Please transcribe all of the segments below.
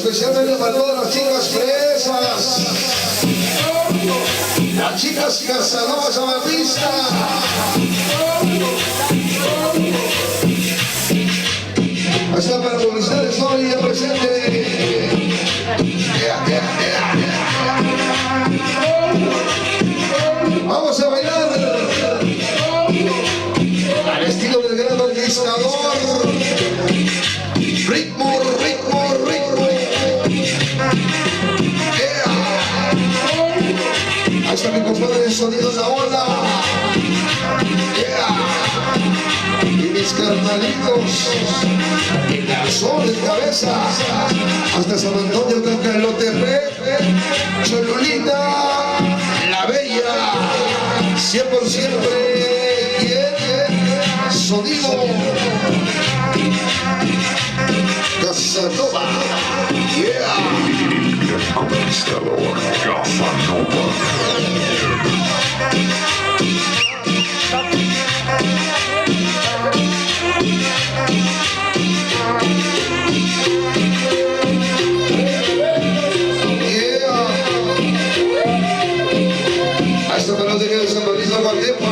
especialmente para todas las chicas fresas, las chicas casanovas a la pista. Hasta para publicidad estoy ya presente. Vamos a bailar al estilo del gran conquistador. Ritmo, ritmo, ritmo. Ahí está mi compadre de sonido de la ola. Y mis carnalitos en calzón de cabeza hasta San Antonio, Cancalotepe, Cholulita, La Bella, 100 por siempre, sonido Casanova, Conquistador Casanova. Hasta para no dejar de San Francisco Guatepa.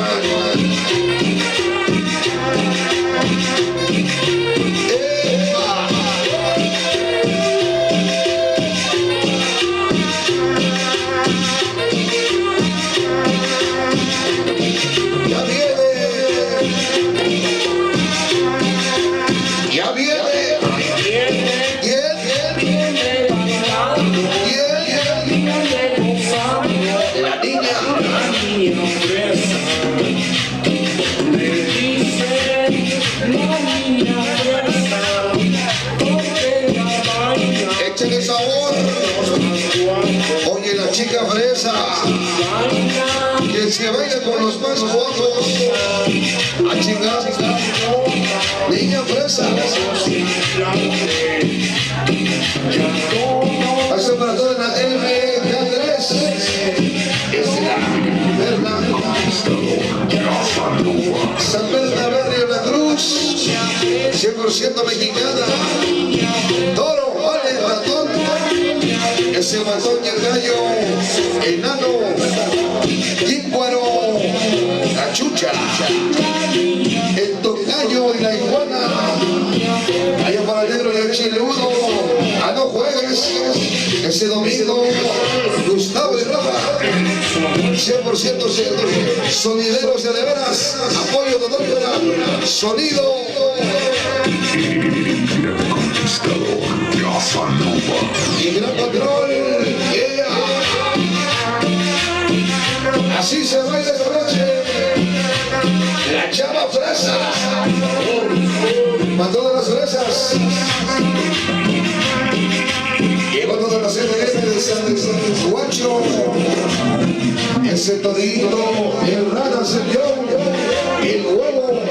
Échale sabor. Oye, la chica fresa que se baila con los más guapos. A chingar. Niña fresa. Pasa para toda la MK3. Es la San Bernabé de la Cruz, 100% mexicana. Toro, vale, ratón, ese matón y el gallo, enano, jícuaro, la chucha, el tocayo y la iguana. Allá para el negro y el chiludo. Ah, no juegues, ese domingo, Gustavo y Rafa, 100% sonideros de veras, apoyo total, sonido. Conquistador Casanova. Y gran control, así se baila esta noche. La chava fresa, para todas las fresas. Llegó toda la CDF de San Guacho, ese todito, el rana se dio, el huevo,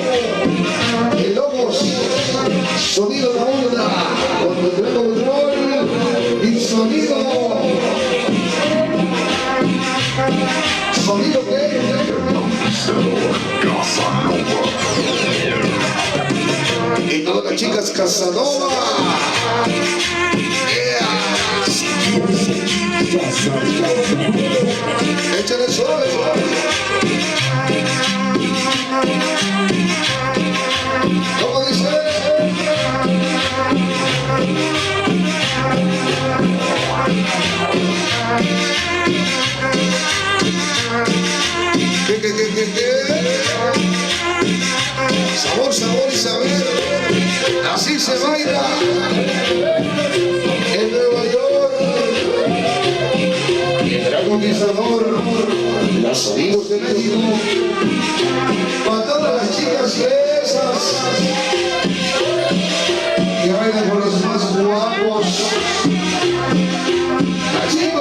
el lobos, sonido de la onda, con el gran control y sonido que Conquistador Casanova. y todas las chicas Casanova. Échale suave. ¿Cómo dice? ¿Qué? Sabor, sabor y saber. Así se baila en Nueva York. El gran conquistador, los sonidos de México. Para todas las chicas fresas que bailan con los más guapos. La chica.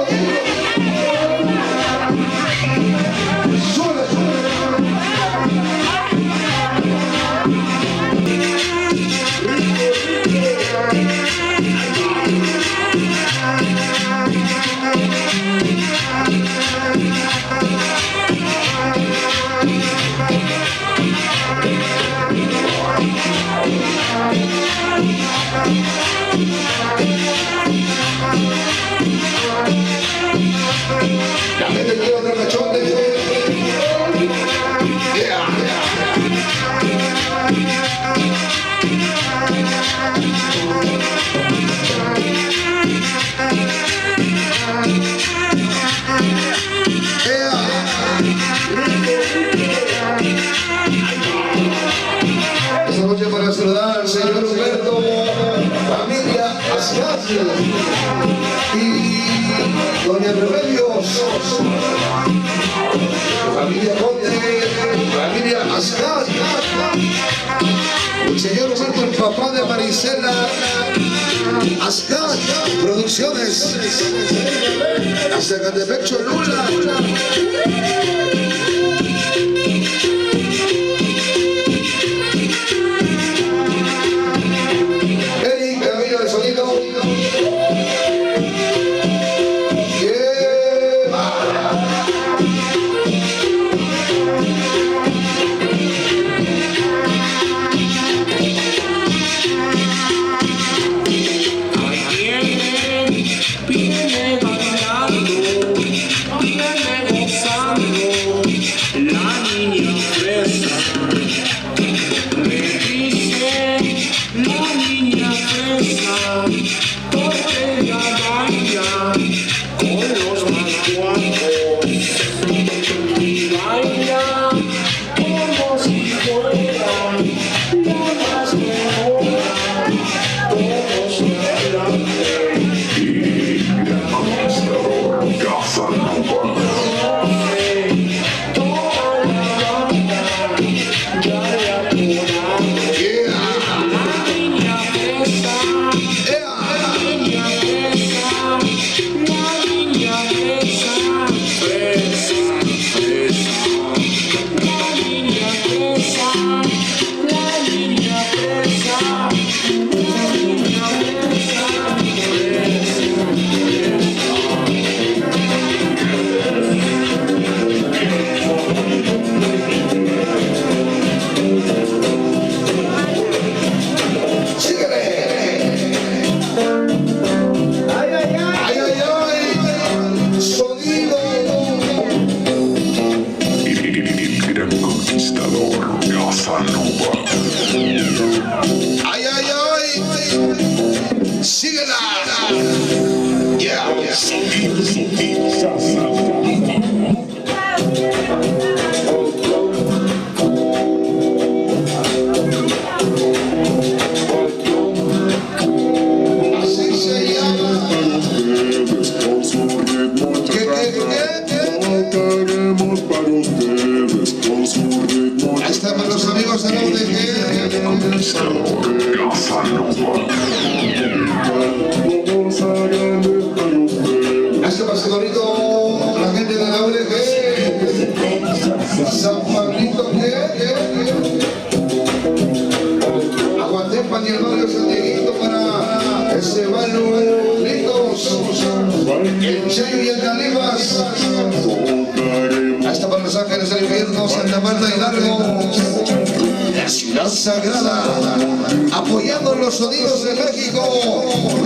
La gente quiere otro cachote. Yeah. Esta noche para saludar al señor Humberto, familia Ascasio y doña Remedios, familia Conde, familia Ascasio, el señor Humberto, el papá de Marisela Ascasio Producciones, Zacatepec, Cholula. Este pasadorito, la gente de la UDG, San Pablito, Aguatepa, y el barrio San Dieguito para ese barrio Litos, el Chayo y el Calibas. Hasta para Los Ángeles del Infierno, Santa Marta y Largo, la ciudad sagrada, apoyando los sonidos de México,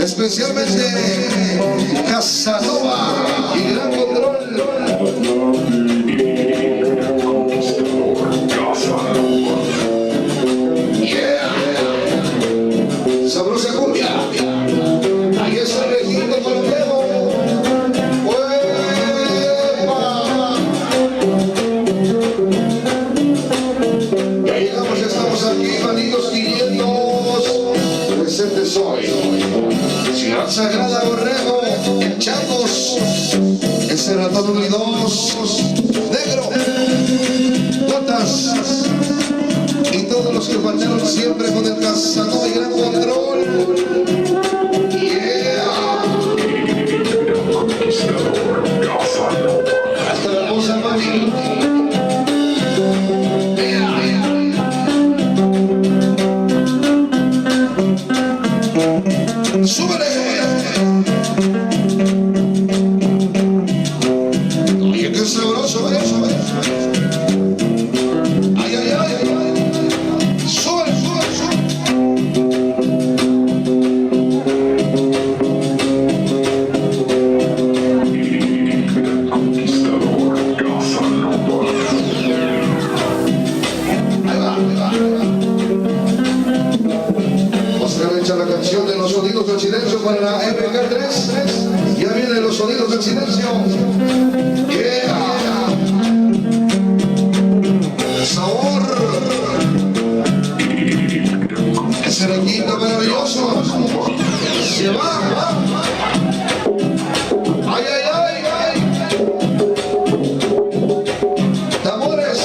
especialmente Casanova y Gran Control. Yeah. Sabrosa cumbia. Ahí está el requinto colombiano. Ya llegamos, ya estamos aquí, manitos 500. Presentes hoy. Ciudad Sagrada, Borrego, el Changos, el Cerratón 1 y 2, Negro, Botas y todos los que faltaron siempre con el Casanova y Gran Control. Yeah. Hasta la hermosa mami. ¡Súbele! Oye, qué sabroso eso, ¡ay, ay, ay! ¡Súbele, súbele, súbele! canción de los sonidos del silencio para la MK3. Ya vienen los sonidos del silencio. Yeah. Sabor. Ese requinto maravilloso. Se va. Ay, ay, ay, ay. Tambores.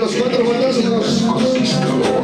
Los cuatro fantásticos.